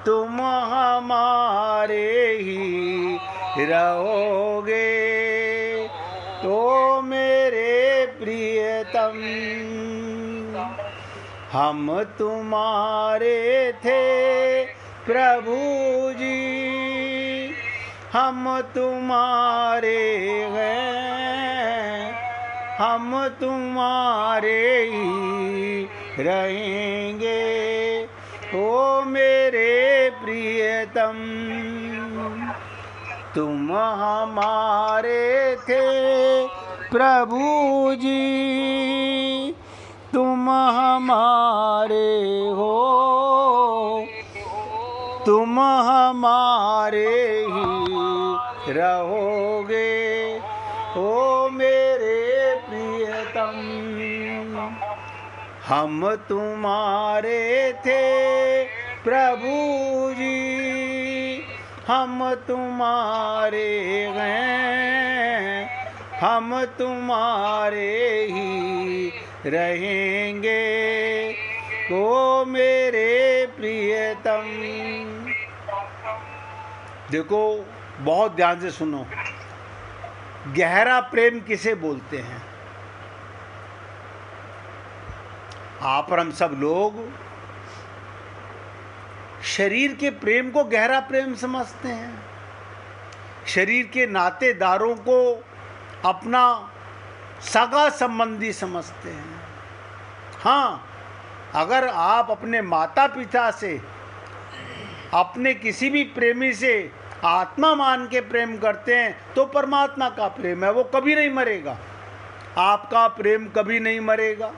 तुम हमारे ही रहोगे, तो मेरे प्रियतम। हम तुम्हारे थे प्रभु जी, हम तुम्हारे हैं, हम तुम्हारे ही रहेंगे, ओ मेरे प्रियतम। तुम हमारे थे प्रभु जी, तुम हमारे हो, तुम हमारे ही रहोगे, ओ मेरे प्रियतम। हम तुम्हारे थे प्रभु जी, हम तुम्हारे हैं, हम तुम्हारे ही रहेंगे, ओ मेरे प्रियतम। देखो, बहुत ध्यान से सुनो, गहरा प्रेम किसे बोलते हैं? आप और हम सब लोग शरीर के प्रेम को गहरा प्रेम समझते हैं, शरीर के नातेदारों को अपना सगा संबंधी समझते हैं। हाँ, अगर आप अपने माता पिता से, अपने किसी भी प्रेमी से आत्मा मान के प्रेम करते हैं तो परमात्मा का प्रेम है, वो कभी नहीं मरेगा, आपका प्रेम कभी नहीं मरेगा।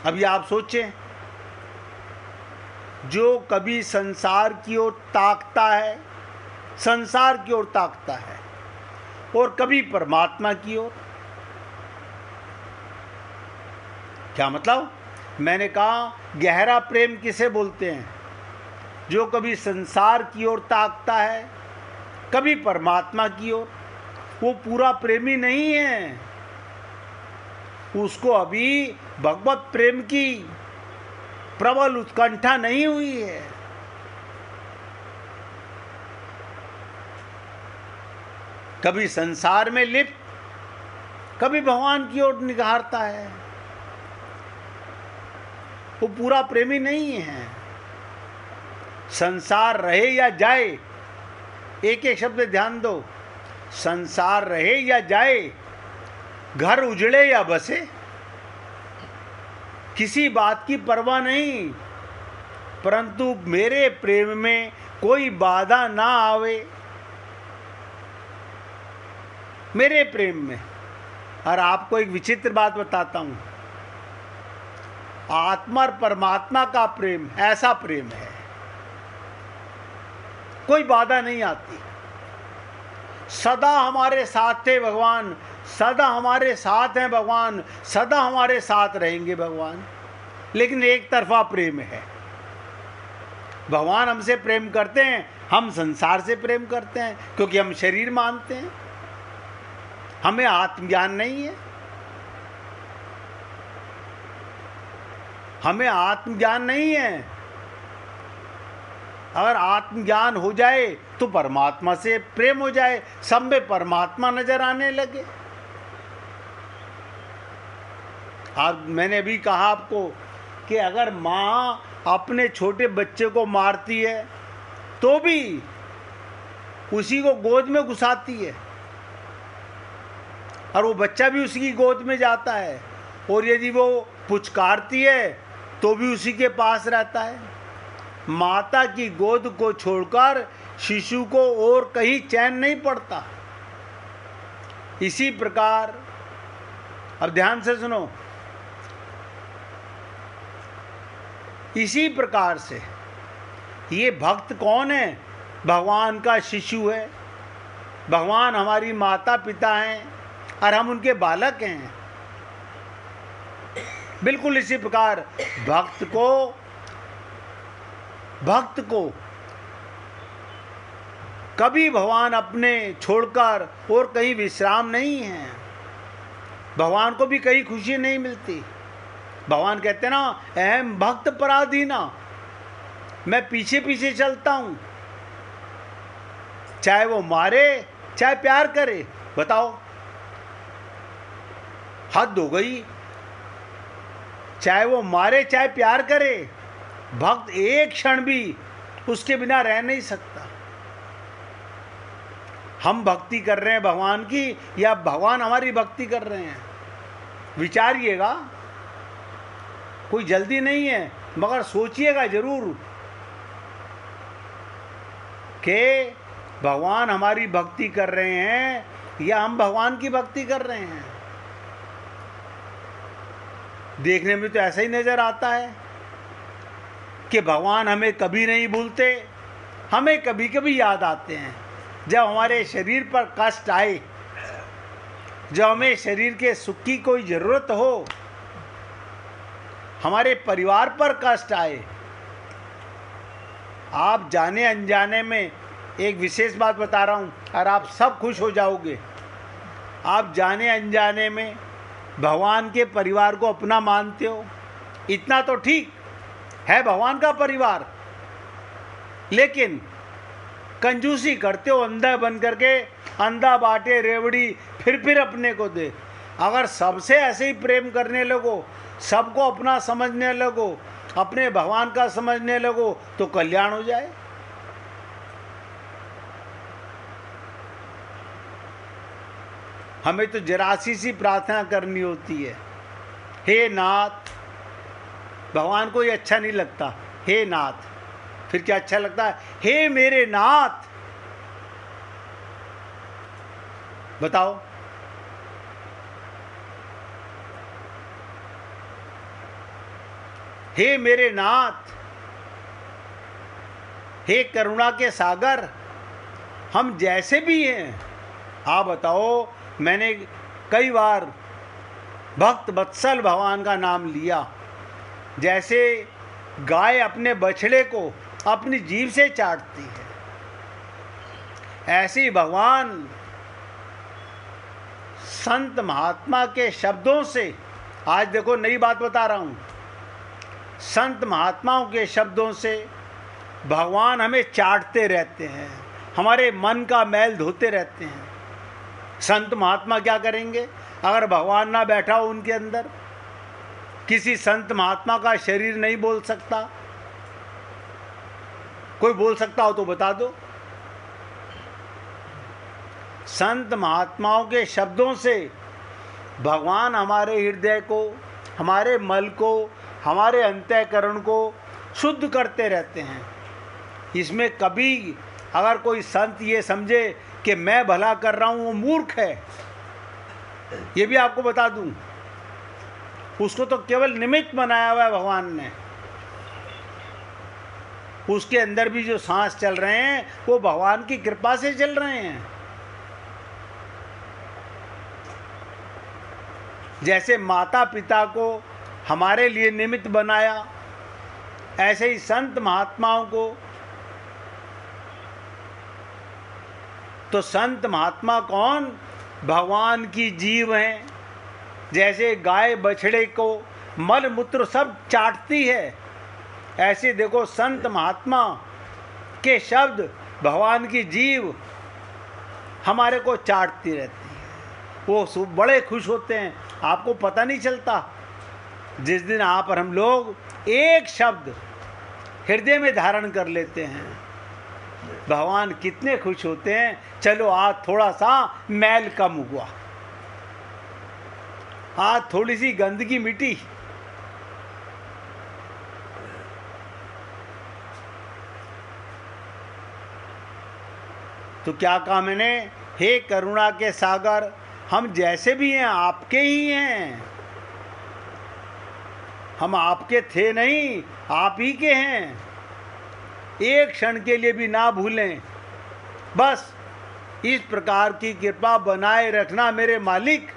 अभी आप सोचें, जो कभी संसार की ओर ताकता है, संसार की ओर ताकता है, और कभी परमात्मा की ओर। क्या मतलब? मैंने कहा गहरा प्रेम किसे बोलते हैं? जो कभी संसार की ओर ताकता है, कभी परमात्मा की ओर। वो पूरा प्रेमी नहीं है, उसको अभी भगवत प्रेम की प्रबल उत्कंठा नहीं हुई है। कभी संसार में लिप्त, कभी भगवान की ओर निगारता है, वो पूरा प्रेमी नहीं है। संसार रहे या जाए, एक एक शब्द ध्यान दो, संसार रहे या जाए, घर उजड़े या बसे, किसी बात की परवाह नहीं, परंतु मेरे प्रेम में कोई बाधा ना आवे, मेरे प्रेम में। और आपको एक विचित्र बात बताता हूं, आत्मा और परमात्मा का प्रेम ऐसा प्रेम है, कोई बाधा नहीं आती। सदा हमारे साथ थे भगवान, सदा हमारे साथ हैं भगवान, सदा हमारे साथ रहेंगे भगवान। लेकिन एक तरफा प्रेम है। भगवान हमसे प्रेम करते हैं, हम संसार से प्रेम करते हैं, क्योंकि हम शरीर मानते हैं, हमें आत्मज्ञान नहीं है। हमें आत्मज्ञान नहीं है। अगर आत्मज्ञान हो जाए तो परमात्मा से प्रेम हो जाए, सब में परमात्मा नजर आने लगे। आज मैंने अभी कहा आपको कि अगर माँ अपने छोटे बच्चे को मारती है तो भी उसी को गोद में घुसाती है, और वो बच्चा भी उसी की गोद में जाता है, और यदि वो पुचकारती है तो भी उसी के पास रहता है। माता की गोद को छोड़कर शिशु को और कहीं चैन नहीं पड़ता। इसी प्रकार, अब ध्यान से सुनो, इसी प्रकार से ये भक्त कौन है? भगवान का शिशु है। भगवान हमारी माता पिता हैं और हम उनके बालक हैं। बिल्कुल इसी प्रकार भक्त को कभी भगवान अपने छोड़कर और कहीं विश्राम नहीं है। भगवान को भी कहीं खुशी नहीं मिलती। भगवान कहते ना, अहम भक्त पराधीना, मैं पीछे पीछे चलता हूँ, चाहे वो मारे चाहे प्यार करे। बताओ, हद हो गई। चाहे वो मारे चाहे प्यार करे, भक्त एक क्षण भी उसके बिना रह नहीं सकता। हम भक्ति कर रहे हैं भगवान की या भगवान हमारी भक्ति कर रहे हैं, विचारिएगा। कोई जल्दी नहीं है, मगर सोचिएगा जरूर कि भगवान हमारी भक्ति कर रहे हैं या हम भगवान की भक्ति कर रहे हैं। देखने में तो ऐसा ही नजर आता है कि भगवान हमें कभी नहीं भूलते, हमें कभी कभी याद आते हैं। जब हमारे शरीर पर कष्ट आए, जब हमें शरीर के सुख की कोई ज़रूरत हो, हमारे परिवार पर कष्ट आए, आप जाने अनजाने में, एक विशेष बात बता रहा हूँ और आप सब खुश हो जाओगे, आप जाने अनजाने में भगवान के परिवार को अपना मानते हो। इतना तो ठीक है, भगवान का परिवार, लेकिन कंजूसी करते हो अंधा बन करके, अंधा बांटे रेवड़ी फिर अपने को दे। अगर सबसे ऐसे ही प्रेम करने लगो, सबको अपना समझने लगो, अपने भगवान का समझने लगो, तो कल्याण हो जाए। हमें तो जरासी सी प्रार्थना करनी होती है, हे नाथ। भगवान को ये अच्छा नहीं लगता हे नाथ, फिर क्या अच्छा लगता है, हे मेरे नाथ। बताओ, हे मेरे नाथ, हे करुणा के सागर, हम जैसे भी हैं, आप बताओ। मैंने कई बार भक्त वत्सल भगवान का नाम लिया। जैसे गाय अपने बछड़े को अपनी जीभ से चाटती है, ऐसे ही भगवान संत महात्मा के शब्दों से, आज देखो नई बात बता रहा हूँ, संत महात्माओं के शब्दों से भगवान हमें चाटते रहते हैं, हमारे मन का मैल धोते रहते हैं। संत महात्मा क्या करेंगे अगर भगवान ना बैठा हो उनके अंदर? किसी संत महात्मा का शरीर नहीं बोल सकता? कोई बोल सकता हो तो बता दो। संत महात्माओं के शब्दों से भगवान हमारे हृदय को, हमारे मल को, हमारे अंतःकरण को शुद्ध करते रहते हैं। इसमें कभी अगर कोई संत ये समझे कि मैं भला कर रहा हूँ, वो मूर्ख है। ये भी आपको बता दूं, उसको तो केवल निमित्त बनाया हुआ है भगवान ने। उसके अंदर भी जो सांस चल रहे हैं वो भगवान की कृपा से चल रहे हैं। जैसे माता पिता को हमारे लिए निमित्त बनाया, ऐसे ही संत महात्माओं को। तो संत महात्मा कौन? भगवान की जीव हैं। जैसे गाय बछड़े को मल मूत्र सब चाटती है, ऐसे देखो संत महात्मा के शब्द, भगवान की जीव हमारे को चाटती रहती है। वो बड़े खुश होते हैं, आपको पता नहीं चलता। जिस दिन आप और हम लोग एक शब्द हृदय में धारण कर लेते हैं, भगवान कितने खुश होते हैं। चलो आज थोड़ा सा मैल कम हुआ, आज थोड़ी सी गंदगी मिटी, तो क्या कहा मैंने? हे करुणा के सागर, हम जैसे भी हैं आपके ही हैं। हम आपके थे नहीं, आप ही के हैं। एक क्षण के लिए भी ना भूलें। बस इस प्रकार की कृपा बनाए रखना मेरे मालिक।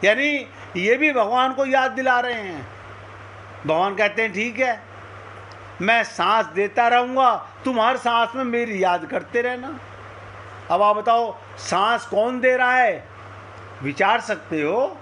यानी ये भी भगवान को याद दिला रहे हैं। भगवान कहते हैं ठीक है, मैं सांस देता रहूँगा, तुम हर सांस में मेरी याद करते रहना। अब आप बताओ सांस कौन दे रहा है? विचार सकते हो।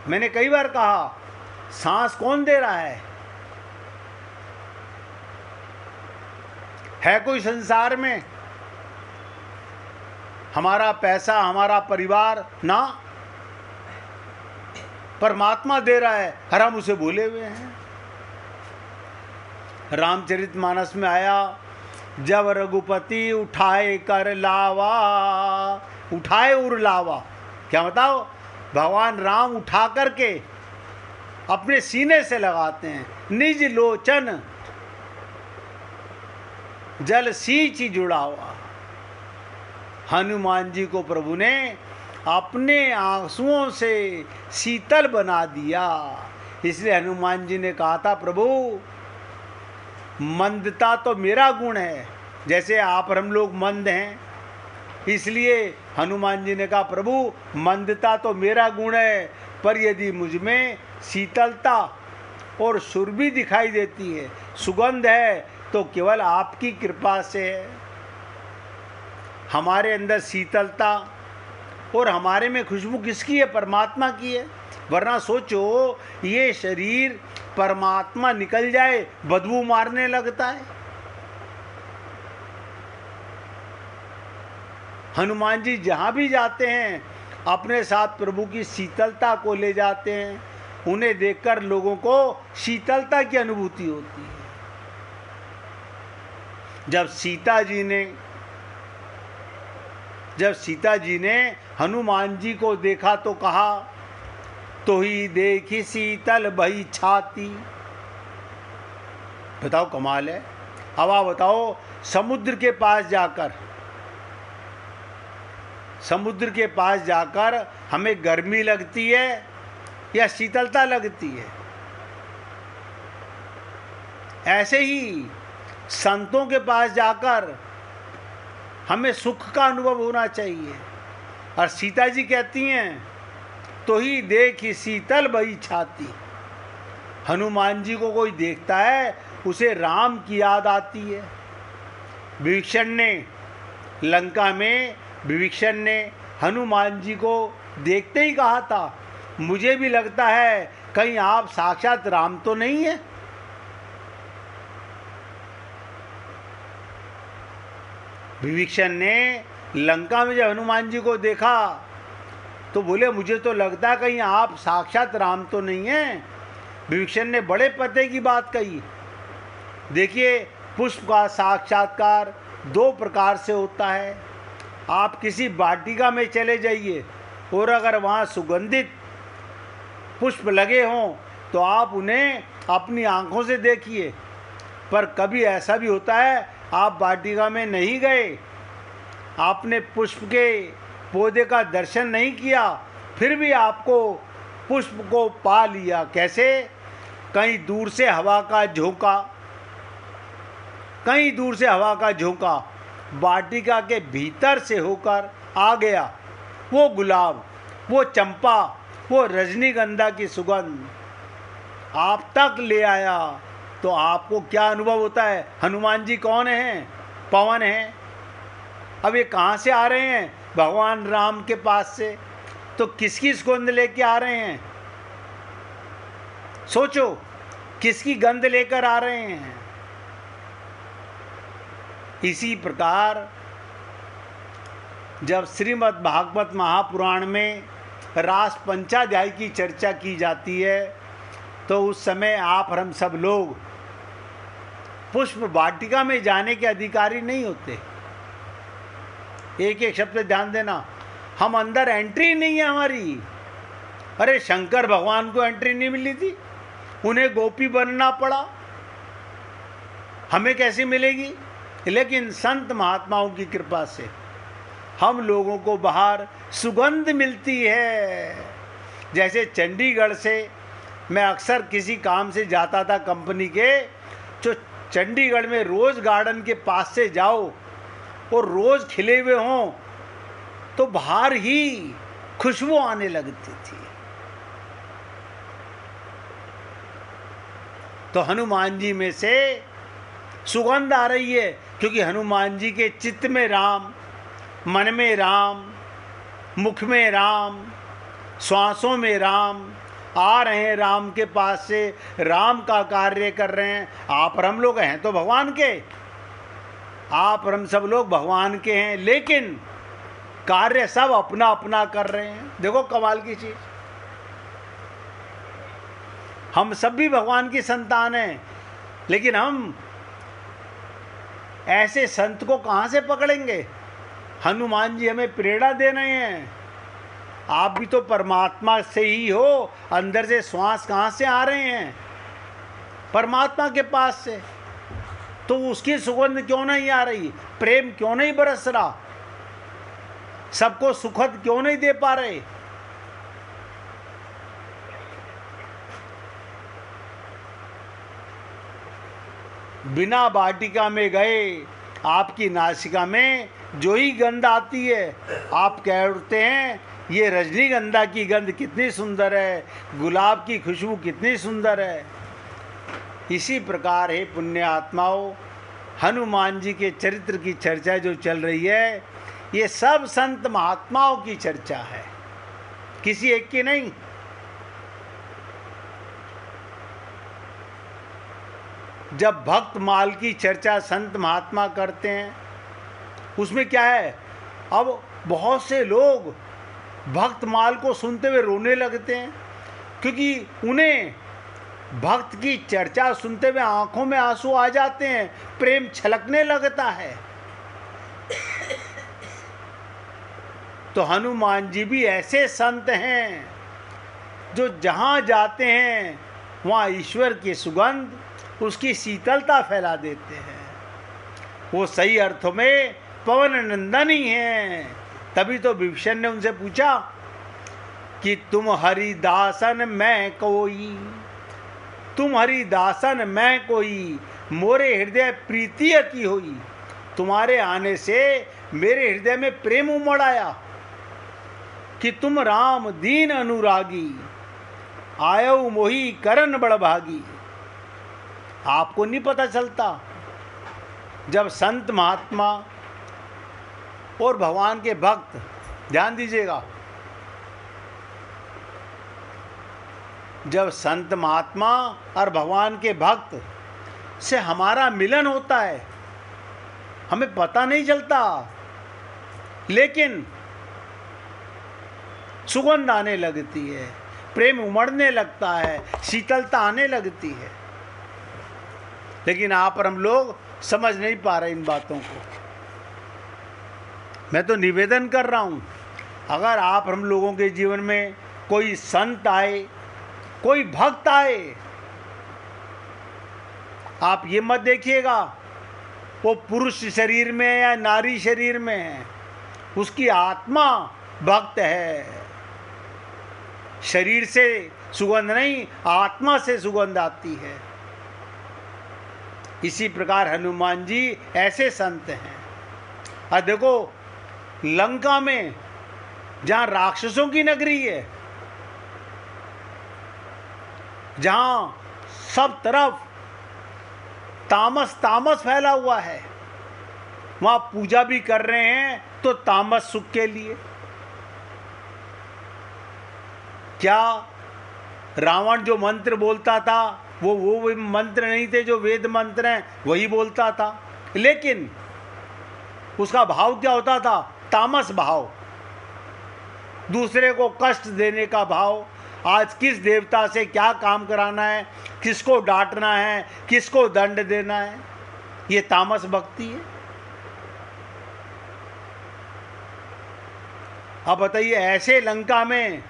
मैंने कई बार कहा सांस कौन दे रहा है? है कोई संसार में? हमारा पैसा, हमारा परिवार ना, परमात्मा दे रहा है और हम उसे भूले हुए हैं। रामचरितमानस में आया, जब रघुपति उठाए कर लावा, उठाए उर लावा, क्या बताओ? भगवान राम उठा करके अपने सीने से लगाते हैं। निज लोचन जल सींच जुड़ावा। हनुमान जी को प्रभु ने अपने आंसुओं से शीतल बना दिया। इसलिए हनुमान जी ने कहा था, प्रभु मंदता तो मेरा गुण है, जैसे आप और हम लोग मंद हैं, इसलिए हनुमान जी ने कहा, प्रभु मंदता तो मेरा गुण है, पर यदि मुझ में शीतलता और सुरभि दिखाई देती है, सुगंध है, तो केवल आपकी कृपा से है। हमारे अंदर शीतलता और हमारे में खुशबू किसकी है? परमात्मा की है। वरना सोचो, ये शरीर परमात्मा निकल जाए बदबू मारने लगता है। हनुमान जी जहाँ भी जाते हैं अपने साथ प्रभु की शीतलता को ले जाते हैं। उन्हें देखकर लोगों को शीतलता की अनुभूति होती है। जब सीता जी ने हनुमान जी को देखा तो कहा, तो ही देखी शीतल भई छाती। बताओ, कमाल है। अब आप बताओ, समुद्र के पास जाकर हमें गर्मी लगती है या शीतलता लगती है? ऐसे ही संतों के पास जाकर हमें सुख का अनुभव होना चाहिए। और सीता जी कहती हैं, तो ही देखी शीतल भई छाती। हनुमान जी को कोई देखता है, उसे राम की याद आती है। विभीषण ने लंका में हनुमान जी को देखते ही कहा था, मुझे भी लगता है कहीं आप साक्षात राम तो नहीं है। विभीषण ने लंका में जब हनुमान जी को देखा तो बोले, मुझे तो लगता है कहीं आप साक्षात राम तो नहीं हैं। विभीषण ने बड़े पते की बात कही। देखिए, पुष्प का साक्षात्कार दो प्रकार से होता है। आप किसी वाटिका में चले जाइए और अगर वहाँ सुगंधित पुष्प लगे हों तो आप उन्हें अपनी आंखों से देखिए। पर कभी ऐसा भी होता है, आप वाटिका में नहीं गए, आपने पुष्प के पौधे का दर्शन नहीं किया, फिर भी आपको पुष्प को पा लिया। कैसे? कहीं दूर से हवा का झोंका वाटिका के भीतर से होकर आ गया। वो गुलाब, वो चंपा, वो रजनीगंधा की सुगंध आप तक ले आया, तो आपको क्या अनुभव होता है? हनुमान जी कौन हैं? पवन हैं। अब ये कहाँ से आ रहे हैं? भगवान राम के पास से। तो किसकी सुगंध लेके आ रहे हैं? सोचो, किसकी गंध लेकर आ रहे हैं? इसी प्रकार जब श्रीमद् भागवत महापुराण में रास पंचाध्याय की चर्चा की जाती है, तो उस समय आप और हम सब लोग पुष्प वाटिका में जाने के अधिकारी नहीं होते। एक एक शब्द ध्यान देना, हम अंदर एंट्री नहीं है हमारी। अरे शंकर भगवान को एंट्री नहीं मिली थी, उन्हें गोपी बनना पड़ा, हमें कैसे मिलेगी? लेकिन संत महात्माओं की कृपा से हम लोगों को बाहर सुगंध मिलती है। जैसे चंडीगढ़ से मैं अक्सर किसी काम से जाता था कंपनी के, जो चंडीगढ़ में रोज़ गार्डन के पास से जाओ और रोज़ खिले हुए हों तो बाहर ही खुशबू आने लगती थी। तो हनुमान जी में से सुगंध आ रही है, क्योंकि हनुमान जी के चित्त में राम, मन में राम, मुख में राम, श्वासों में राम आ रहे हैं। राम के पास से राम का कार्य कर रहे हैं। आप और हम लोग हैं तो भगवान के। आप और हम सब लोग भगवान के हैं, लेकिन कार्य सब अपना अपना कर रहे हैं। देखो कमाल की चीज, हम सब भी भगवान की संतान हैं, लेकिन हम ऐसे संत को कहां से पकड़ेंगे? हनुमान जी हमें प्रेरणा दे रहे हैं, आप भी तो परमात्मा से ही हो, अंदर से श्वास कहां से आ रहे हैं? परमात्मा के पास से। तो उसकी सुगंध क्यों नहीं आ रही? प्रेम क्यों नहीं बरस रहा? सबको सुखद क्यों नहीं दे पा रहे? बिना वाटिका में गए आपकी नासिका में जो ही गंध आती है, आप कहते हैं ये रजनीगंधा की गंध कितनी सुंदर है, गुलाब की खुशबू कितनी सुंदर है। इसी प्रकार है पुण्य आत्माओं, हनुमान जी के चरित्र की चर्चा जो चल रही है, ये सब संत महात्माओं की चर्चा है, किसी एक की नहीं। जब भक्त माल की चर्चा संत महात्मा करते हैं, उसमें क्या है, अब बहुत से लोग भक्त माल को सुनते हुए रोने लगते हैं, क्योंकि उन्हें भक्त की चर्चा सुनते हुए आंखों में आंसू आ जाते हैं, प्रेम छलकने लगता है। तो हनुमान जी भी ऐसे संत हैं जो जहां जाते हैं वहां ईश्वर की सुगंध, उसकी शीतलता फैला देते हैं। वो सही अर्थों में पवन नंदन ही हैं। तभी तो विभीषण ने उनसे पूछा कि तुम हरिदासन मैं कोई, तुम हरिदासन मैं कोई, मोरे हृदय प्रीति अति होई। तुम्हारे आने से मेरे हृदय में प्रेम उमड़ आया कि तुम राम दीन अनुरागी, आयो मोही करन बड़भागी। आपको नहीं पता चलता, जब संत महात्मा और भगवान के भक्त, ध्यान दीजिएगा, जब संत महात्मा और भगवान के भक्त से हमारा मिलन होता है, हमें पता नहीं चलता, लेकिन सुगंध आने लगती है, प्रेम उमड़ने लगता है, शीतलता आने लगती है। लेकिन आप और हम लोग समझ नहीं पा रहे इन बातों को। मैं तो निवेदन कर रहा हूं, अगर आप हम लोगों के जीवन में कोई संत आए, कोई भक्त आए, आप ये मत देखिएगा वो पुरुष शरीर में या नारी शरीर में है, उसकी आत्मा भक्त है। शरीर से सुगंध नहीं, आत्मा से सुगंध आती है। इसी प्रकार हनुमान जी ऐसे संत हैं। और देखो लंका में जहां राक्षसों की नगरी है, जहां सब तरफ तामस तामस फैला हुआ है, वहां पूजा भी कर रहे हैं तो तामस सुख के लिए। क्या रावण जो मंत्र बोलता था वो मंत्र नहीं थे जो वेद मंत्र हैं, वही बोलता था, लेकिन उसका भाव क्या होता था? तामस भाव, दूसरे को कष्ट देने का भाव। आज किस देवता से क्या काम कराना है, किसको डांटना है, किसको दंड देना है, ये तामस भक्ति है। अब बताइए, ऐसे लंका में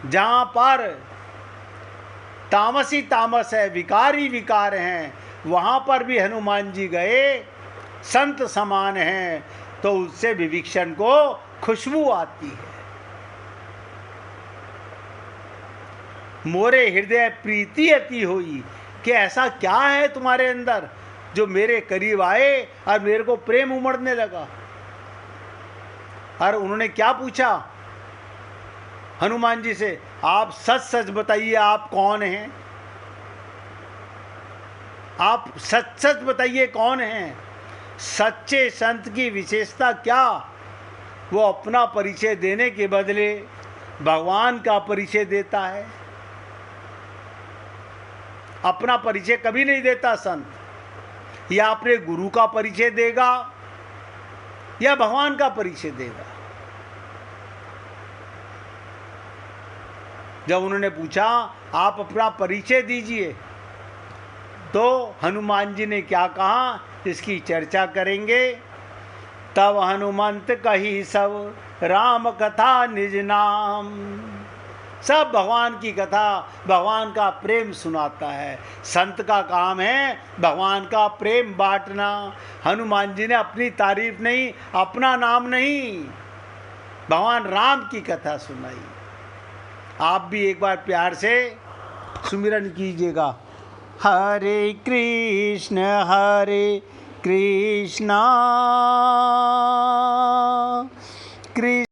जहां पर तामस ही तामस है, विकार ही विकार हैं, वहां पर भी हनुमान जी गए, संत समान हैं, तो उससे विभीषण को खुशबू आती है। मोरे हृदय प्रीति अति हुई, कि ऐसा क्या है तुम्हारे अंदर जो मेरे करीब आए और मेरे को प्रेम उमड़ने लगा। और उन्होंने क्या पूछा हनुमान जी से? आप सच सच बताइए, आप कौन हैं? आप सच सच बताइए कौन हैं? सच्चे संत की विशेषता क्या? वो अपना परिचय देने के बदले भगवान का परिचय देता है। अपना परिचय कभी नहीं देता संत, या अपने गुरु का परिचय देगा या भगवान का परिचय देगा? जब उन्होंने पूछा आप अपना परिचय दीजिए, तो हनुमान जी ने क्या कहा, इसकी चर्चा करेंगे। तब हनुमंत कही सब राम कथा निज नाम। सब भगवान की कथा, भगवान का प्रेम सुनाता है। संत का काम है भगवान का प्रेम बांटना। हनुमान जी ने अपनी तारीफ नहीं, अपना नाम नहीं, भगवान राम की कथा सुनाई। आप भी एक बार प्यार से सुमिरन कीजिएगा, हरे कृष्ण कृष्ण कृष्ण